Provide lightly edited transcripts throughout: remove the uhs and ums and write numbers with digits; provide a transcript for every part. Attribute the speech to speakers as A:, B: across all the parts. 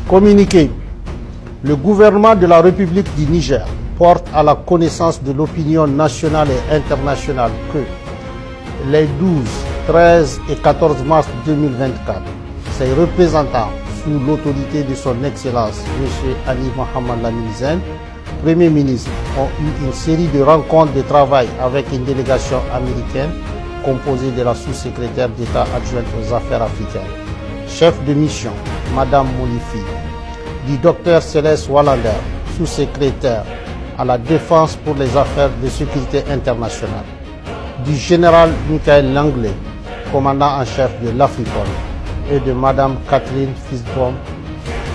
A: Communiqué. Le gouvernement de la République du Niger porte à la connaissance de l'opinion nationale et internationale que les 12, 13 et 14 mars 2024, ses représentants, sous l'autorité de son Excellence M. Ali Mohamed Lamine Zen, Premier ministre, ont eu une série de rencontres de travail avec une délégation américaine composée de la sous-secrétaire d'État adjointe aux affaires africaines, chef de mission, Madame Molifi, du docteur Céleste Wallander, sous-secrétaire à la défense pour les affaires de sécurité internationale, du général Michael Langley, commandant en chef de l'Africom, et de Madame Catherine Fisbom,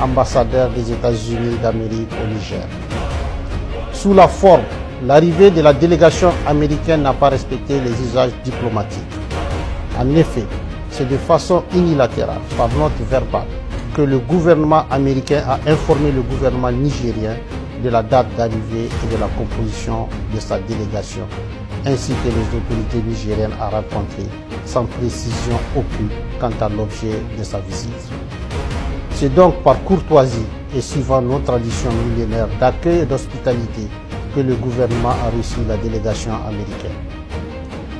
A: ambassadeur des États-Unis d'Amérique au Niger. Sous la forme, l'arrivée de la délégation américaine n'a pas respecté les usages diplomatiques. En effet, c'est de façon unilatérale, par note verbale, que le gouvernement américain a informé le gouvernement nigérien de la date d'arrivée et de la composition de sa délégation, ainsi que les autorités nigériennes à rencontrer, sans précision aucune quant à l'objet de sa visite. C'est donc par courtoisie et suivant nos traditions millénaires d'accueil et d'hospitalité que le gouvernement a reçu la délégation américaine.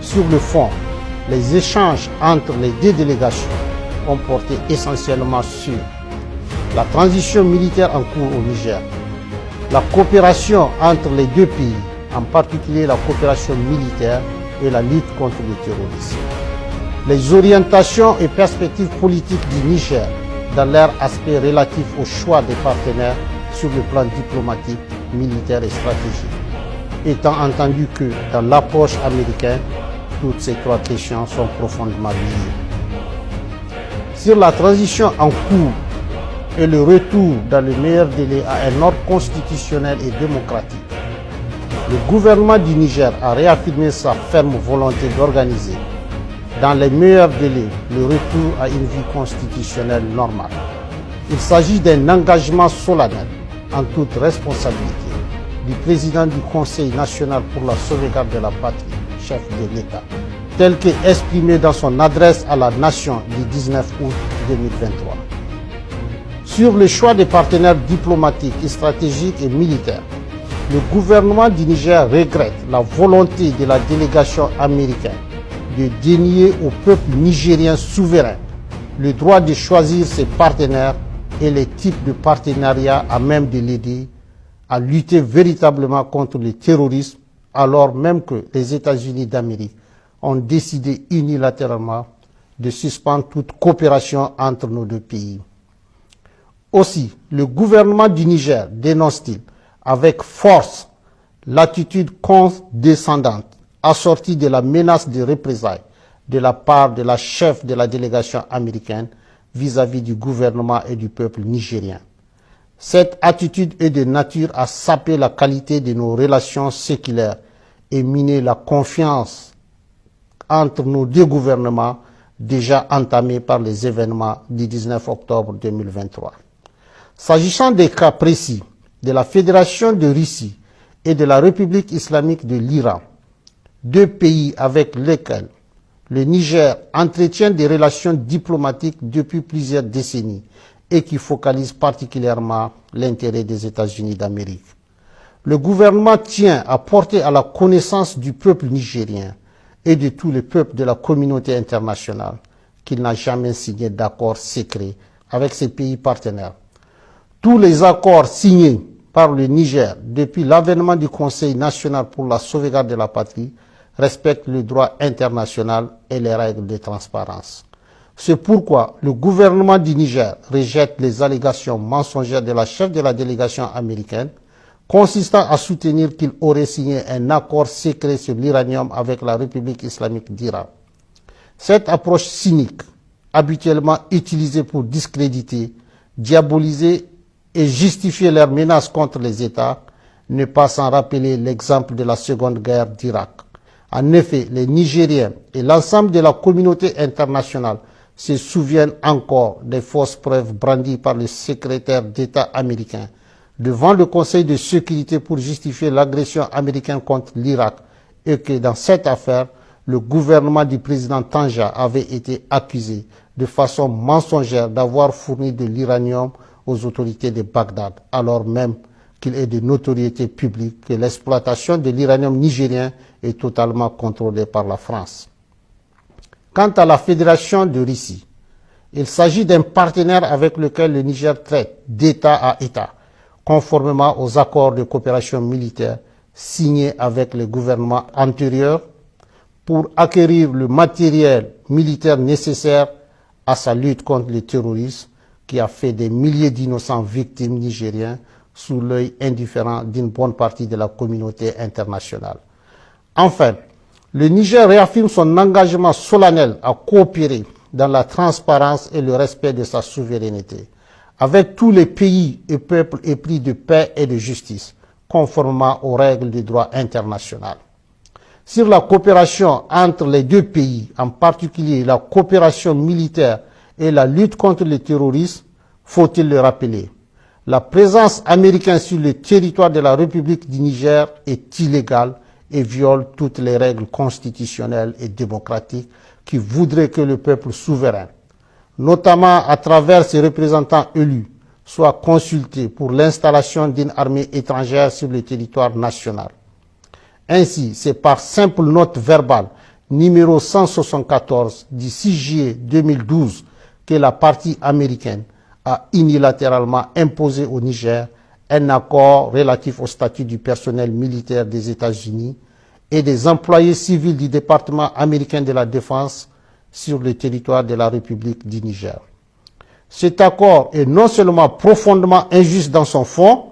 A: Sur le fond, les échanges entre les deux délégations ont porté essentiellement sur la transition militaire en cours au Niger, la coopération entre les deux pays, en particulier la coopération militaire et la lutte contre le terrorisme, les orientations et perspectives politiques du Niger dans leur aspect relatif au choix des partenaires sur le plan diplomatique, militaire et stratégique, étant entendu que dans l'approche américaine, toutes ces trois questions sont profondément liées. Sur la transition en cours et le retour dans le meilleur délai à un ordre constitutionnel et démocratique, le gouvernement du Niger a réaffirmé sa ferme volonté d'organiser dans les meilleurs délais le retour à une vie constitutionnelle normale. Il s'agit d'un engagement solennel en toute responsabilité du président du Conseil national pour la sauvegarde de la patrie, chef de l'État, tel qu'exprimé dans son adresse à la nation du 19 août 2023. Sur le choix des partenaires diplomatiques, stratégiques et militaires, le gouvernement du Niger regrette la volonté de la délégation américaine de dénier au peuple nigérien souverain le droit de choisir ses partenaires et les types de partenariats à même de l'aider à lutter véritablement contre le terrorisme, alors même que les États-Unis d'Amérique ont décidé unilatéralement de suspendre toute coopération entre nos deux pays. Aussi, le gouvernement du Niger dénonce-t-il avec force l'attitude condescendante assortie de la menace de représailles de la part de la chef de la délégation américaine vis-à-vis du gouvernement et du peuple nigérien. Cette attitude est de nature à saper la qualité de nos relations séculaires et miner la confiance entre nos deux gouvernements déjà entamés par les événements du 19 octobre 2023. S'agissant des cas précis de la Fédération de Russie et de la République islamique de l'Iran, deux pays avec lesquels le Niger entretient des relations diplomatiques depuis plusieurs décennies et qui focalisent particulièrement l'intérêt des États-Unis d'Amérique. Le gouvernement tient à porter à la connaissance du peuple nigérien et de tous les peuples de la communauté internationale qu'il n'a jamais signé d'accord secret avec ses pays partenaires. Tous les accords signés par le Niger depuis l'avènement du Conseil national pour la sauvegarde de la patrie respectent le droit international et les règles de transparence. C'est pourquoi le gouvernement du Niger rejette les allégations mensongères de la chef de la délégation américaine consistant à soutenir qu'il aurait signé un accord secret sur l'uranium avec la République islamique d'Iran. Cette approche cynique, habituellement utilisée pour discréditer, diaboliser et justifier leurs menaces contre les États, ne pas sans rappeler l'exemple de la Seconde Guerre d'Irak. En effet, les Nigériens et l'ensemble de la communauté internationale se souviennent encore des fausses preuves brandies par le secrétaire d'État américain devant le Conseil de sécurité pour justifier l'agression américaine contre l'Irak et que dans cette affaire, le gouvernement du président Tanja avait été accusé de façon mensongère d'avoir fourni de l'uranium aux autorités de Bagdad, alors même qu'il est de notoriété publique que l'exploitation de l'uranium nigérien est totalement contrôlée par la France. Quant à la Fédération de Russie, il s'agit d'un partenaire avec lequel le Niger traite d'État à État, conformément aux accords de coopération militaire signés avec les gouvernements antérieurs pour acquérir le matériel militaire nécessaire à sa lutte contre le terrorisme qui a fait des milliers d'innocents victimes nigériens sous l'œil indifférent d'une bonne partie de la communauté internationale. Enfin, le Niger réaffirme son engagement solennel à coopérer dans la transparence et le respect de sa souveraineté avec tous les pays et peuples épris de paix et de justice, conformément aux règles du droit international. Sur la coopération entre les deux pays, en particulier la coopération militaire et la lutte contre le terrorisme, faut-il le rappeler, la présence américaine sur le territoire de la République du Niger est illégale et viole toutes les règles constitutionnelles et démocratiques qui voudraient que le peuple souverain, notamment à travers ses représentants élus, soit consulté pour l'installation d'une armée étrangère sur le territoire national. Ainsi, c'est par simple note verbale numéro 174 du 6 juillet 2012 que la partie américaine a unilatéralement imposé au Niger un accord relatif au statut du personnel militaire des États-Unis et des employés civils du département américain de la Défense sur le territoire de la République du Niger. Cet accord est non seulement profondément injuste dans son fond,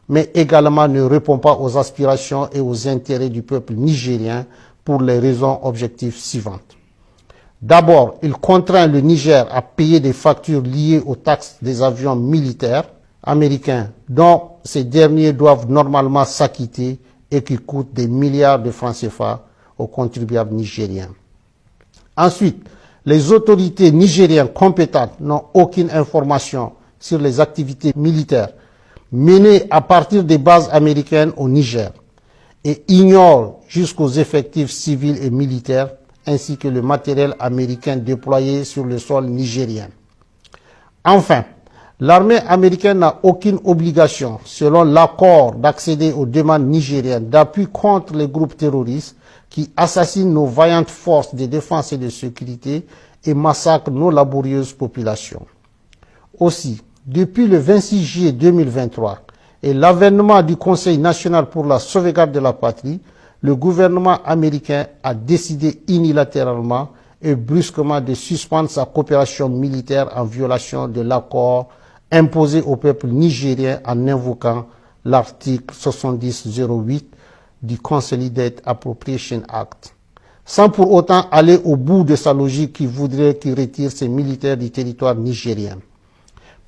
A: mais également ne répond pas aux aspirations et aux intérêts du peuple nigérien pour les raisons objectives suivantes. D'abord, il contraint le Niger à payer des factures liées aux taxes des avions militaires américains dont ces derniers doivent normalement s'acquitter et qui coûtent des milliards de francs CFA aux contribuables nigériens. Ensuite, les autorités nigériennes compétentes n'ont aucune information sur les activités militaires menées à partir des bases américaines au Niger et ignorent jusqu'aux effectifs civils et militaires ainsi que le matériel américain déployé sur le sol nigérien. Enfin, l'armée américaine n'a aucune obligation, selon l'accord, d'accéder aux demandes nigériennes d'appui contre les groupes terroristes qui assassinent nos vaillantes forces de défense et de sécurité et massacrent nos laborieuses populations. Aussi, depuis le 26 juillet 2023 et l'avènement du Conseil national pour la sauvegarde de la patrie, le gouvernement américain a décidé unilatéralement et brusquement de suspendre sa coopération militaire en violation de l'accord imposé au peuple nigérien en invoquant l'article 7008 du Consolidated Appropriation Act, sans pour autant aller au bout de sa logique qui voudrait qu'il retire ses militaires du territoire nigérien.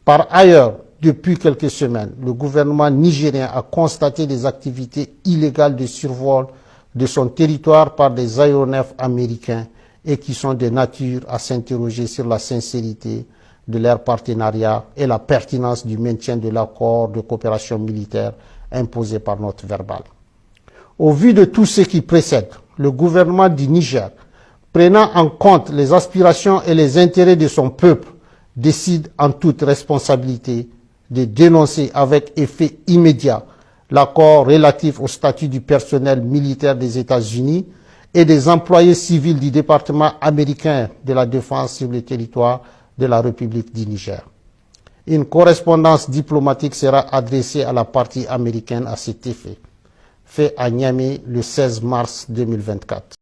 A: Par ailleurs, depuis quelques semaines, le gouvernement nigérien a constaté des activités illégales de survol de son territoire par des aéronefs américains et qui sont de nature à s'interroger sur la sincérité de leur partenariat et la pertinence du maintien de l'accord de coopération militaire imposé par note verbale. Au vu de tout ce qui précède, le gouvernement du Niger, prenant en compte les aspirations et les intérêts de son peuple, décide en toute responsabilité de dénoncer avec effet immédiat l'accord relatif au statut du personnel militaire des États-Unis et des employés civils du département américain de la Défense sur le territoire de la République du Niger. Une correspondance diplomatique sera adressée à la partie américaine à cet effet, fait à Niamey le 16 mars 2024.